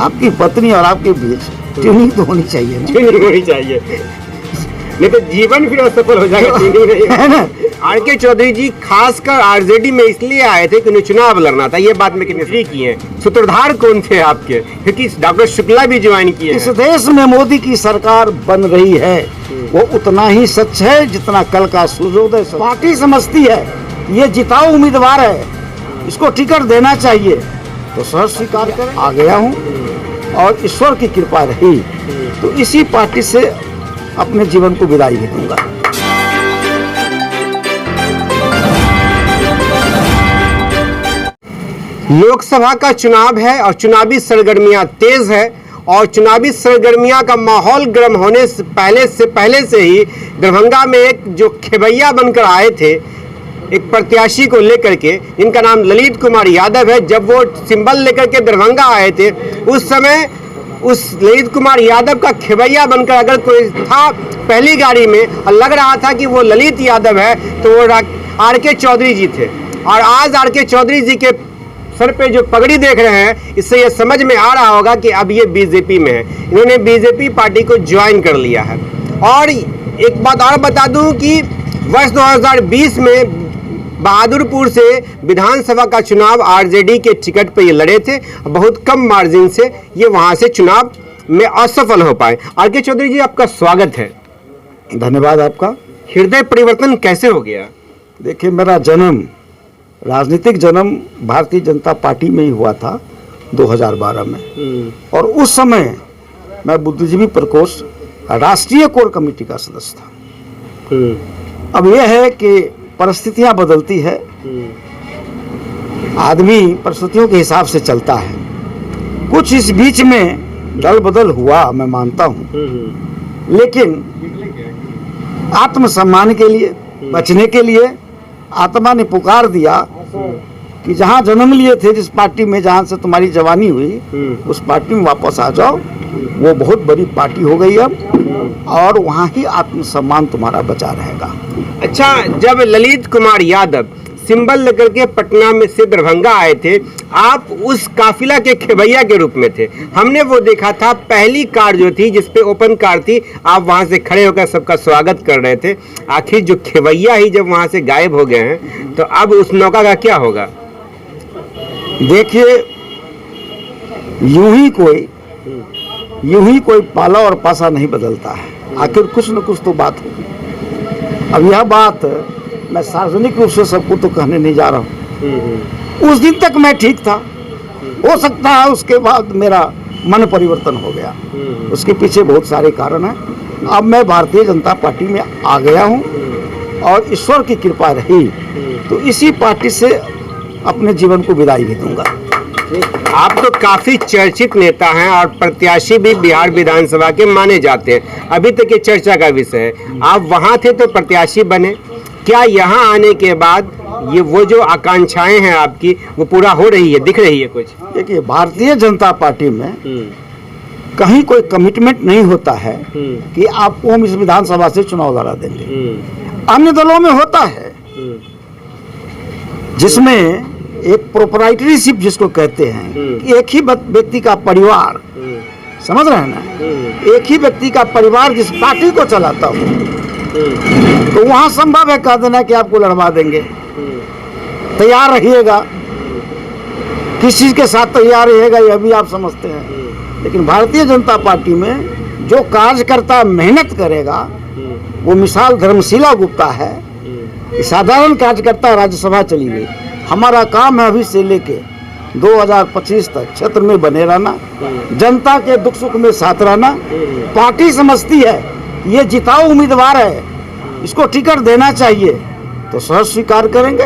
आपकी पत्नी और आपके बीच ट्यूनिंग तो होनी चाहिए ना? ट्यूनिंग होनी चाहिए, नहीं तो जीवन फिर असफल हो जाएगा। ट्यूनिंग नहीं है ना। आर.के. चौधरी जी खासकर आरजेडी में इसलिए आए थे कि उन्हें चुनाव लड़ना था, ये बात में कितनी की है। सूत्रधार कौन थे आपके? क्योंकि डॉक्टर शुक्ला भी ज्वाइन किए। इस देश में मोदी की सरकार बन रही है वो उतना ही सच है जितना कल का सूर्योदय। पार्टी समझती है ये जिताऊ उम्मीदवार है, इसको टिकट देना चाहिए, तो सहर्ष स्वीकार करें। आ गया हूँ और ईश्वर की कृपा रही तो इसी पार्टी से अपने जीवन को विदाई भी दूंगा। लोकसभा का चुनाव है और चुनावी सरगर्मियां तेज है और चुनावी सरगर्मियां का माहौल गर्म होने से पहले से ही दरभंगा में एक जो खेवैया बनकर आए थे एक प्रत्याशी को लेकर के, जिनका नाम ललित कुमार यादव है, जब वो सिंबल लेकर के दरभंगा आए थे उस समय उस ललित कुमार यादव का खेवैया बनकर अगर कोई था पहली गाड़ी में और लग रहा था कि वो ललित यादव है तो वो आर.के. चौधरी जी थे। और आज आर.के. चौधरी जी के सर पे जो पगड़ी देख रहे हैं इससे ये समझ में आ रहा होगा कि अब ये बीजेपी में है। इन्होंने बीजेपी पार्टी को ज्वाइन कर लिया है। और एक बात और बता दूं कि वर्ष 2020 में बहादुरपुर से विधानसभा का चुनाव आरजेडी के टिकट पे ये लड़े थे, बहुत कम मार्जिन से ये वहां से चुनाव में असफल हो पाए। आर.के. चौधरी जी आपका स्वागत है। धन्यवाद आपका। हृदय परिवर्तन कैसे हो गया? देखिए, मेरा जन्म, राजनीतिक जन्म भारतीय जनता पार्टी में ही हुआ था 2012 में और उस समय मैं बुद्धिजीवी प्रकोष्ठ राष्ट्रीय कोर कमेटी का सदस्य था। अब यह है कि परिस्थितियां बदलती है, आदमी परिस्थितियों के हिसाब से चलता है। कुछ इस बीच में दल बदल हुआ मैं मानता हूं, लेकिन आत्मसम्मान के लिए, बचने के लिए आत्मा ने पुकार दिया कि जहां जन्म लिए थे, जिस पार्टी में जहां से तुम्हारी जवानी हुई उस पार्टी में वापस आ जाओ। वो बहुत बड़ी पार्टी हो गई अब और वहां ही आत्मसम्मान तुम्हारा बचा रहेगा। अच्छा, जब ललित कुमार यादव सिंबल लेकर के पटना में से दरभंगा आए थे, आप उस काफिला के खेवैया के रूप में थे। हमने वो देखा था, पहली कार जो थी जिसपे ओपन कार थी, आप वहां से खड़े होकर सबका स्वागत कर रहे थे। आखिर जो खेवैया ही जब वहां से गायब हो गए हैं तो अब उस नौका का क्या होगा? देखिए, यूं ही कोई पाला और पासा नहीं बदलता है, आखिर कुछ न कुछ तो बात होगी। अब यह बात मैं सार्वजनिक रूप से सबको तो कहने नहीं जा रहा हूँ। उस दिन तक मैं ठीक था, हो सकता है उसके बाद मेरा मन परिवर्तन हो गया, उसके पीछे बहुत सारे कारण हैं। अब मैं भारतीय जनता पार्टी में आ गया हूँ और ईश्वर की कृपा रही तो इसी पार्टी से अपने जीवन को विदाई भी दूंगा। आप तो काफी चर्चित नेता हैं और प्रत्याशी भी बिहार विधानसभा के माने जाते हैं, अभी तक ये चर्चा का विषय है। आप वहां थे तो प्रत्याशी बने, क्या यहाँ आने के बाद ये वो जो आकांक्षाएं हैं आपकी वो पूरा हो रही है, दिख रही है कुछ? देखिए, भारतीय जनता पार्टी में कहीं कोई कमिटमेंट नहीं होता है कि आपको हम इस विधानसभा से चुनाव लड़ा देंगे। अन्य दलों में होता है जिसमें एक प्रोपराइटरीशिप जिसको कहते हैं, एक ही व्यक्ति का परिवार, समझ रहे हैं ना, एक ही व्यक्ति का परिवार जिस पार्टी को चलाता हो तो वहां संभव है कह देना कि आपको लड़वा देंगे, तैयार रहिएगा। किस चीज के साथ तैयार रहिएगा यह भी आप समझते हैं। लेकिन भारतीय जनता पार्टी में जो कार्यकर्ता मेहनत करेगा वो मिसाल धर्मशिला गुप्ता है। साधारण कार्यकर्ता राज्यसभा चली गई। हमारा काम है अभी से लेके 2025 तक क्षेत्र में बने रहना, जनता के दुख सुख में साथ रहना। पार्टी समझती है ये जिताऊ उम्मीदवार है, इसको टिकट देना चाहिए, तो सहर्ष स्वीकार करेंगे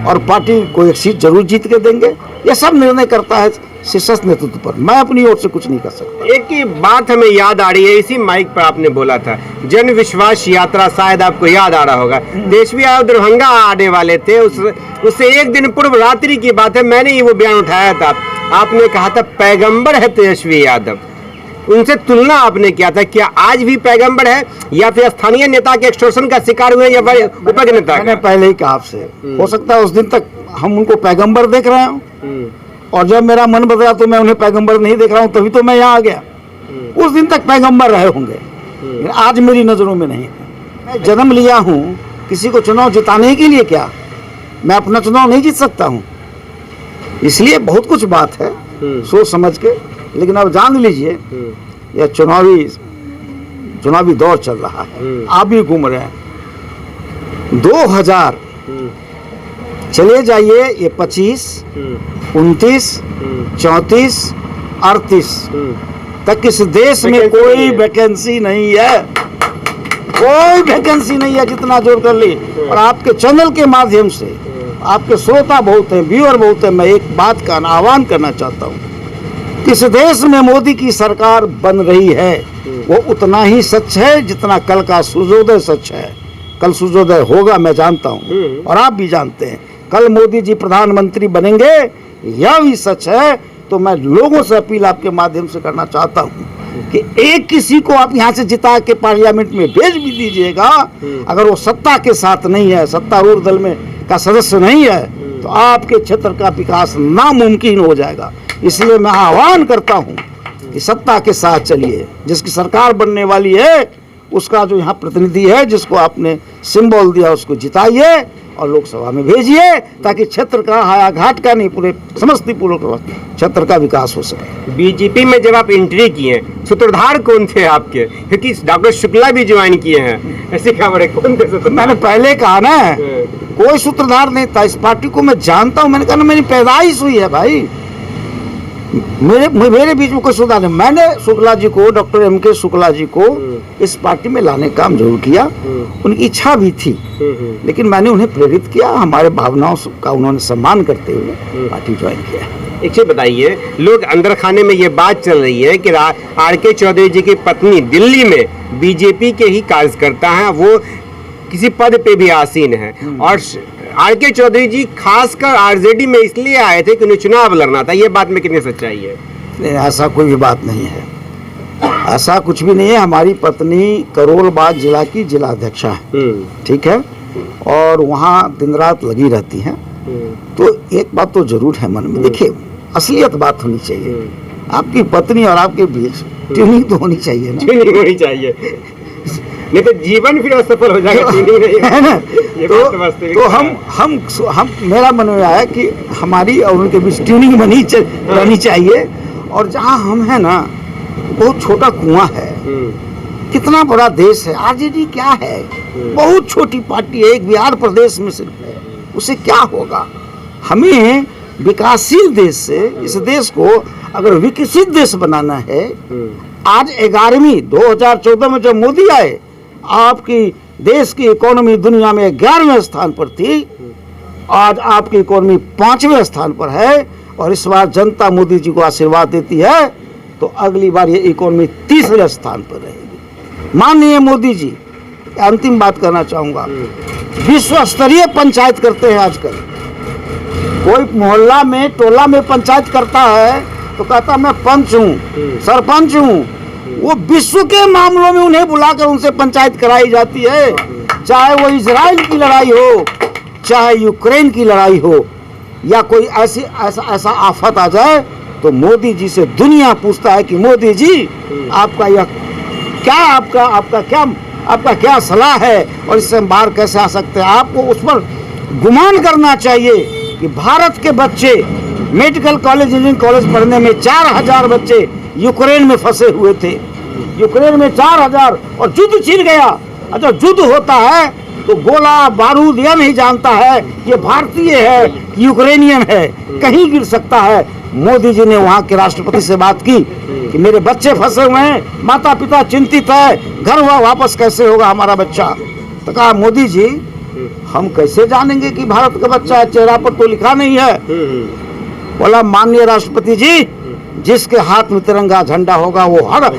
और पार्टी को एक सीट जरूर जीत के देंगे। ये सब निर्णय करता है शीर्षस्थ नेतृत्व पर, मैं अपनी ओर से कुछ नहीं कर सकता। एक ही बात हमें याद आ रही है, इसी माइक पर आपने बोला था जन विश्वास यात्रा, शायद आपको याद आ रहा होगा। तेजस्वी यादव दरभंगा आने वाले थे, उससे एक दिन पूर्व रात्रि की बात है, मैंने ही वो बयान उठाया था। आपने कहा था पैगंबर है तेजस्वी यादव, उनसे तुलना आपने किया था। क्या आज भी पैगंबर है या फिर स्थानीय नेता के एक्सटॉर्शन का शिकार हुए या ऊपर के नेता? मैंने पहले ही कहा आपसे, हो सकता है उस दिन तक हम उनको पैगंबर देख रहे हो, और जब मेरा मन बदला तो मैं उन्हें पैगंबर नहीं देख रहा हूँ, तभी तो मैं यहाँ आ गया। उस दिन तक पैगंबर रहे होंगे, लेकिन आज मेरी नज़रों में नहीं है। मैं जन्म लिया हूँ किसी को चुनाव जिताने के लिए, क्या मैं अपना चुनाव नहीं जीत सकता हूँ? इसलिए बहुत कुछ बात है सोच समझ के। लेकिन अब जान लीजिए यह चुनावी दौर चल रहा है, आप भी घूम रहे हैं। 2000 चले जाइए, ये 25, 29, 34, 38 तक इस देश में कोई वैकेंसी नहीं है, कोई वैकेंसी नहीं है, जितना जोर कर ली। और आपके चैनल के माध्यम से आपके श्रोता बहुत हैं, व्यूअर बहुत हैं, मैं एक बात का आह्वान करना चाहता हूँ कि इस देश में मोदी की सरकार बन रही है, वो उतना ही सच है जितना कल का सूर्योदय सच है। कल सूर्योदय होगा, मैं जानता हूँ और आप भी जानते हैं। कल मोदी जी प्रधानमंत्री बनेंगे, यह भी सच है। तो मैं लोगों से अपील आपके माध्यम से करना चाहता हूँ कि एक किसी को आप यहाँ से जिता के पार्लियामेंट में भेज भी दीजिएगा, अगर वो सत्ता के साथ नहीं है, सत्तारूढ़ दल में का सदस्य नहीं है, तो आपके क्षेत्र का विकास नामुमकिन हो जाएगा। इसलिए मैं आह्वान करता हूँ कि सत्ता के साथ चलिए, जिसकी सरकार बनने वाली है उसका जो यहाँ प्रतिनिधि है, जिसको आपने सिंबल दिया, उसको जिताइए और लोकसभा में भेजिए, ताकि क्षेत्र का, हायाघाट का नहीं, पूरे समस्तीपुर क्षेत्र का विकास हो सके। बीजेपी में जब आप एंट्री किए, सूत्रधार कौन थे आपके? क्योंकि डॉक्टर शुक्ला भी ज्वाइन किए हैं, ऐसी खबर है, कौन थे सूत्रधार? मैंने पहले कहा ना, कोई सूत्रधार नहीं था। इस पार्टी को मैं जानता हूँ, मैंने कहा ना, मेरी पैदाइश हुई है भाई, मेरे बीच में कोई सुधार नहीं। मैंने शुक्ला जी को, डॉक्टर M.K. शुक्ला जी को इस पार्टी में लाने का काम जरूर किया, उनकी इच्छा भी थी, लेकिन मैंने उन्हें प्रेरित किया, हमारे भावनाओं का उन्होंने सम्मान करते हुए पार्टी ज्वाइन किया। एक चीज बताइए, लोग अंदर खाने में ये बात चल रही है कि R.K. चौधरी जी की पत्नी दिल्ली में बीजेपी के ही कार्यकर्ता हैं, वो किसी पद पे भी आसीन है, और R.K. चौधरी जी खासकर RJD में इसलिए आए थे कि उन्हें चुनाव लड़ना था। ये बात में कितनी सच्चाई है? नहीं, ऐसा कोई भी बात नहीं है, ऐसा कुछ भी नहीं है। हमारी पत्नी करोल बाग जिला की जिलाध्यक्षा है, ठीक है, और वहाँ दिन रात लगी रहती हैं। तो एक बात तो जरूर है मन में, देखिए असलियत बात होनी चाहिए। आपकी पत्नी और आपके बीच ट्यूनिंग तो होनी चाहिए ना, ट्यूनिंग होनी चाहिए, नहीं तो जीवन फिर असफल हो जाएगा। है ना? तो हम मेरा मन में आया कि हमारी और उनके बीच ट्यूनिंग रहनी चाहिए। और जहाँ हम हैं ना, बहुत छोटा कुआं है, कितना बड़ा देश है। RJD क्या है? बहुत छोटी पार्टी है, एक बिहार प्रदेश में सिर्फ है, उसे क्या होगा? हमें विकासशील देश से इस देश को अगर विकसित देश बनाना है, आज 11वीं 2014 में जब मोदी आए, आपकी देश की इकोनॉमी दुनिया में 11वें स्थान पर थी, आज आपकी इकोनॉमी 5वें स्थान पर है। और इस बार जनता मोदी जी को आशीर्वाद देती है तो अगली बार ये इकोनॉमी 3रे स्थान पर रहेगी। माननीय मोदी जी, अंतिम बात करना चाहूँगा, विश्व स्तरीय पंचायत करते हैं आजकल। कोई मोहल्ला में, टोला में पंचायत करता है तो कहता मैं पंच हूँ, सरपंच हूँ। वो विश्व के मामलों में उन्हें बुलाकर उनसे पंचायत कराई जाती है, चाहे वो इजराइल की लड़ाई हो, चाहे यूक्रेन की लड़ाई हो, या कोई ऐसा आफत आ जाए तो मोदी जी से दुनिया पूछता है कि मोदी जी आपका यह क्या, आपका क्या सलाह है और इससे हम बाहर कैसे आ सकते हैं। आपको उस पर गुमान करना चाहिए कि भारत के बच्चे मेडिकल कॉलेज, इंजीनियरिंग कॉलेज पढ़ने में 4000 बच्चे यूक्रेन में फंसे हुए थे, यूक्रेन में 4000, और युद्ध छिड़ गया। अच्छा, युद्ध होता है तो गोला बारूद यह नहीं जानता है ये भारतीय है कि यूक्रेनियन है, कहीं गिर सकता है। मोदी जी ने वहाँ के राष्ट्रपति से बात की कि मेरे बच्चे फंसे हुए हैं, माता पिता चिंतित है, घर वापस कैसे होगा हमारा बच्चा। तो कहा मोदी जी हम कैसे जानेंगे कि भारत का बच्चा है, चेहरा पर तो लिखा नहीं है। बोला माननीय राष्ट्रपति जी, जिसके हाथ में तिरंगा झंडा होगा वो हर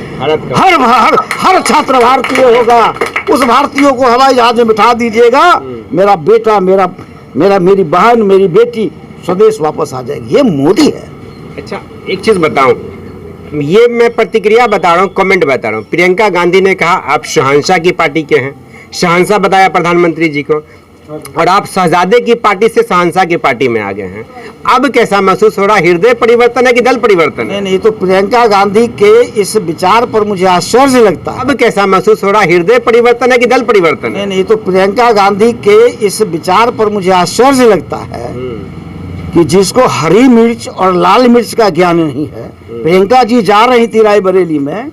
छात्र भारतीय होगा, उस भारतीयों को हवाई जहाज में बिठा दीजिएगा, मेरा बेटा, मेरी बहन, मेरी बेटी स्वदेश वापस आ जाएगी। ये मोदी है। अच्छा, एक चीज बताऊं, ये मैं प्रतिक्रिया बता रहा हूँ, कमेंट बता रहा हूँ। प्रियंका गांधी ने कहा आप शहंशाह की पार्टी के हैं, शहंशाह बताया प्रधानमंत्री जी को। और आप शहजादे की पार्टी से शहंशाह की पार्टी में आ गए हैं। अब कैसा महसूस हो रहा है? हृदय परिवर्तन है कि दल परिवर्तन है? नहीं, तो प्रियंका गांधी के इस विचार पर मुझे आश्चर्य लगता है। अब कैसा महसूस हो रहा है? हृदय परिवर्तन है कि दल परिवर्तन है? नहीं, तो प्रियंका गांधी के इस विचार पर मुझे आश्चर्य लगता है कि जिसको हरी मिर्च और लाल मिर्च का ज्ञान नहीं है। प्रियंका जी जा रही थी रायबरेली में,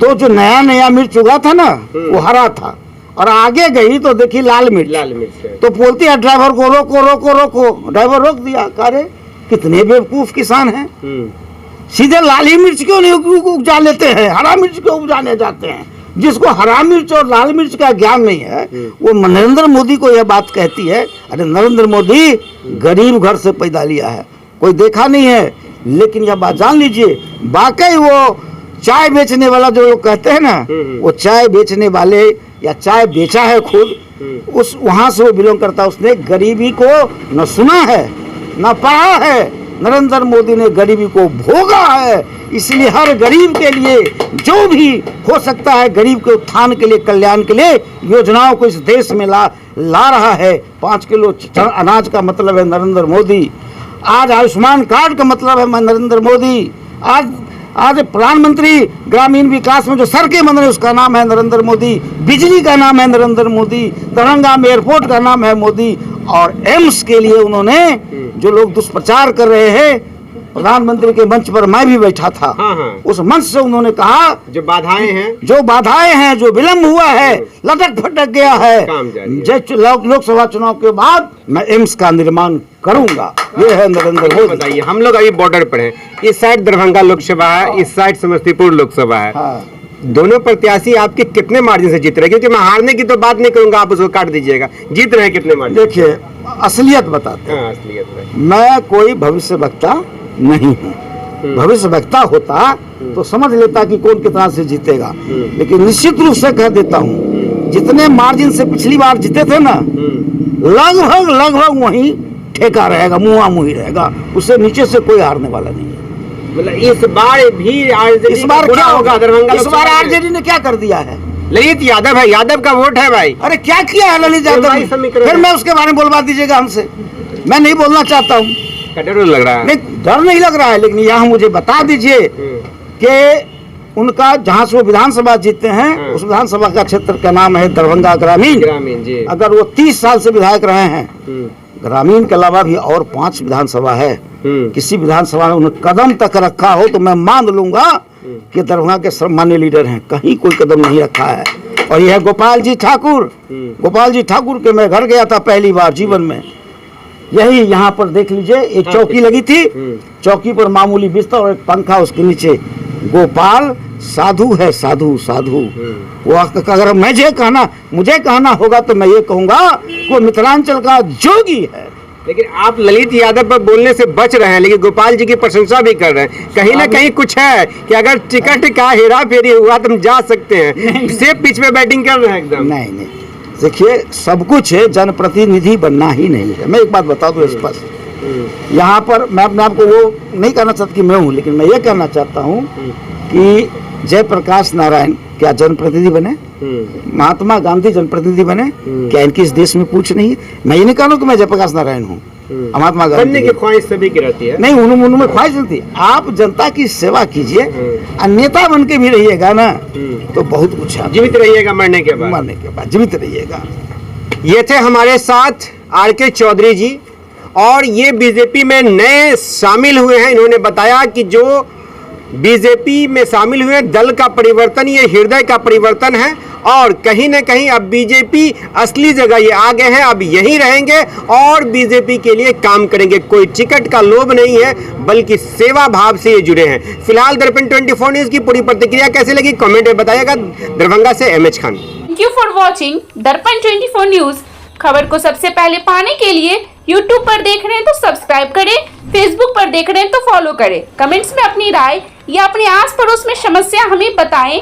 तो जो नया नया मिर्च उगा था ना वो हरा था, और आगे गई तो देखी लाल मिर्च है। तो बोलती है ड्राइवर को रोको रोको रोको। ड्राइवर रोक दिया। अरे कितने बेवकूफ किसान हैं, सीधे लाल ही मिर्च क्यों नहीं उपजा लेते हैं, हरा मिर्च क्यों उपजाने जाते हैं। जिसको हरा मिर्च और लाल मिर्च का ज्ञान नहीं है वो नरेंद्र मोदी को यह बात कहती है। अरे नरेंद्र मोदी गरीब घर से पैदा लिया है, कोई देखा नहीं है, लेकिन यह बात जान लीजिए, वाकई वो चाय बेचने वाला जो लोग कहते हैं ना, वो चाय बेचने वाले या चाय बेचा है खुद, उस वहां से वो बिलोंग करता है। उसने गरीबी को न सुना है न पढ़ा है। नरेंद्र मोदी ने गरीबी को भोगा है, इसलिए हर गरीब के लिए जो भी हो सकता है गरीब के उत्थान के लिए, कल्याण के लिए योजनाओं को इस देश में ला रहा है। 5 किलो अनाज का मतलब है नरेंद्र मोदी। आज आयुष्मान कार्ड का मतलब है नरेंद्र मोदी। आज प्रधानमंत्री ग्रामीण विकास में जो सड़कें बन रही उसका नाम है नरेंद्र मोदी। बिजली का नाम है नरेंद्र मोदी। दरभंगा में एयरपोर्ट का नाम है मोदी। और एम्स के लिए उन्होंने जो लोग दुष्प्रचार कर रहे हैं, प्रधानमंत्री के मंच पर मैं भी बैठा था। उस मंच से उन्होंने कहा जो बाधाएं हैं, जो विलम्ब हुआ है, लटक फटक गया है, लोकसभा चुनाव के बाद मैं एम्स का निर्माण करूंगा। ये है नरेंद्र मोदी। बताइए, हम लोग अभी बॉर्डर पर हैं, इस साइड दरभंगा लोकसभा है, इस साइड समस्तीपुर लोकसभा है। दोनों प्रत्याशी आपके कितने मार्जिन से जीत रहे हैं? क्योंकि मैं हारने की तो बात नहीं करूंगा, आप उसको काट दीजिएगा। जीत रहे हैं कितने मार्जिन? देखिए, असलियत बताते हैं। असलियत में मैं कोई भविष्य वक्ता नहीं हूँ। भविष्य वक्ता होता तो समझ लेता कि कौन कितना से जीतेगा, लेकिन निश्चित रूप से कह देता हूँ, जितने मार्जिन से पिछली बार जीते थे ना, लगभग वही ठेका रहेगा, मुआ मुही रहेगा, उससे नीचे से कोई हारने वाला नहीं है। मतलब इस बार भी आरजेडी, इस बार क्या होगा? दरभंगा इस बार आरजेडी ने क्या कर दिया है? ललित यादव है, यादव का वोट है भाई। अरे क्या किया है ललित यादव ने? फिर मैं उसके बारे में बोलवा दीजिएगा हमसे, मैं नहीं बोलना चाहता हूँ। डर लग रहा है? नहीं, डर नहीं लग रहा है, लेकिन यहाँ मुझे बता दीजिए कि उनका जहाँ से वो विधानसभा जीतते हैं, उस विधानसभा का क्षेत्र का नाम है दरभंगा ग्रामीण जी। अगर वो 30 साल से विधायक रहे हैं, ग्रामीण के अलावा भी और 5 विधानसभा है, किसी विधानसभा में उन्होंने कदम तक रखा हो तो मैं मान लूंगा कि दरभंगा के सम्मान्य लीडर हैं। कहीं कोई कदम नहीं रखा है। और यह गोपाल जी ठाकुर के मैं घर गया था पहली बार जीवन में, यही यहाँ पर देख लीजिए, एक चौकी लगी थी, चौकी पर मामूली बिस्तर और एक पंखा, उसके नीचे गोपाल साधु है, साधु। वो अगर मुझे कहना होगा तो मैं ये कहूंगा वो मिथिलांचल का जोगी है। लेकिन आप ललित यादव पर बोलने से बच रहे हैं, लेकिन गोपाल जी की प्रशंसा भी कर रहे हैं। कहीं ना कहीं कुछ है कि अगर टिकट का हेरा फेरी हुआ तो हम जा सकते हैं। सेफ पिच पे बैटिंग कर रहे हैं एकदम। नहीं, देखिए, सब कुछ है, जनप्रतिनिधि बनना ही नहीं है। मैं एक बात बता दूं स्पष्ट, यहाँ पर मैं अपने आप को वो नहीं कहना चाहता कि मैं हूँ, लेकिन मैं ये कहना चाहता हूँ कि जयप्रकाश नारायण क्या जनप्रतिनिधि बने? महात्मा गांधी जनप्रतिनिधि बने? क्या इनकी इस देश में पूछ नहीं है? मैं ये नहीं कह रहा हूँ कि मैं जयप्रकाश नारायण हूँ, महात्मा गांधी बनने की ख्वाहिश सभी की रहती है। नहीं, उनमें ख्वाहिश नहीं थी। आप जनता की सेवा कीजिए, नेता बन के भी रहिएगा ना तो बहुत कुछ है। जीवित रहिएगा, मरने के बाद जीवित रहिएगा। ये थे हमारे साथ आर.के. चौधरी जी, और ये बीजेपी में नए शामिल हुए हैं। इन्होंने बताया कि जो बीजेपी में शामिल हुए दल का परिवर्तन, ये हृदय का परिवर्तन है, और कहीं न कहीं अब बीजेपी असली जगह ये आ गए हैं, अब यहीं रहेंगे और बीजेपी के लिए काम करेंगे। कोई टिकट का लोभ नहीं है, बल्कि सेवा भाव से ये जुड़े हैं। फिलहाल दर्पण 24 न्यूज की पूरी प्रतिक्रिया कैसे लगी कमेंट में बताइएगा। दरभंगा से MH Khan. Thank you for watching Darpan 24 news. खबर को सबसे पहले पाने के लिए YouTube पर देख रहे हैं तो सब्सक्राइब करें, Facebook पर देख रहे हैं तो फॉलो करें। कमेंट्स में अपनी राय या अपने आस पड़ोस में समस्या हमें बताएं।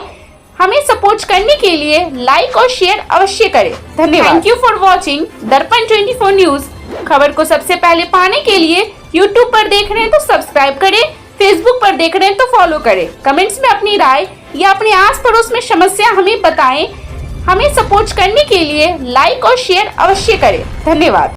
हमें सपोर्ट करने के लिए लाइक और शेयर अवश्य करें। धन्यवाद। Thank you for watching Darpan 24 news. खबर को सबसे पहले पाने के लिए YouTube पर देख रहे हैं तो सब्सक्राइब करें, Facebook पर देख रहे हैं तो फॉलो करें। कमेंट्स में अपनी राय या अपने आस पड़ोस में समस्या हमें बताएं। हमें सपोर्ट करने के लिए लाइक और शेयर अवश्य करें। धन्यवाद।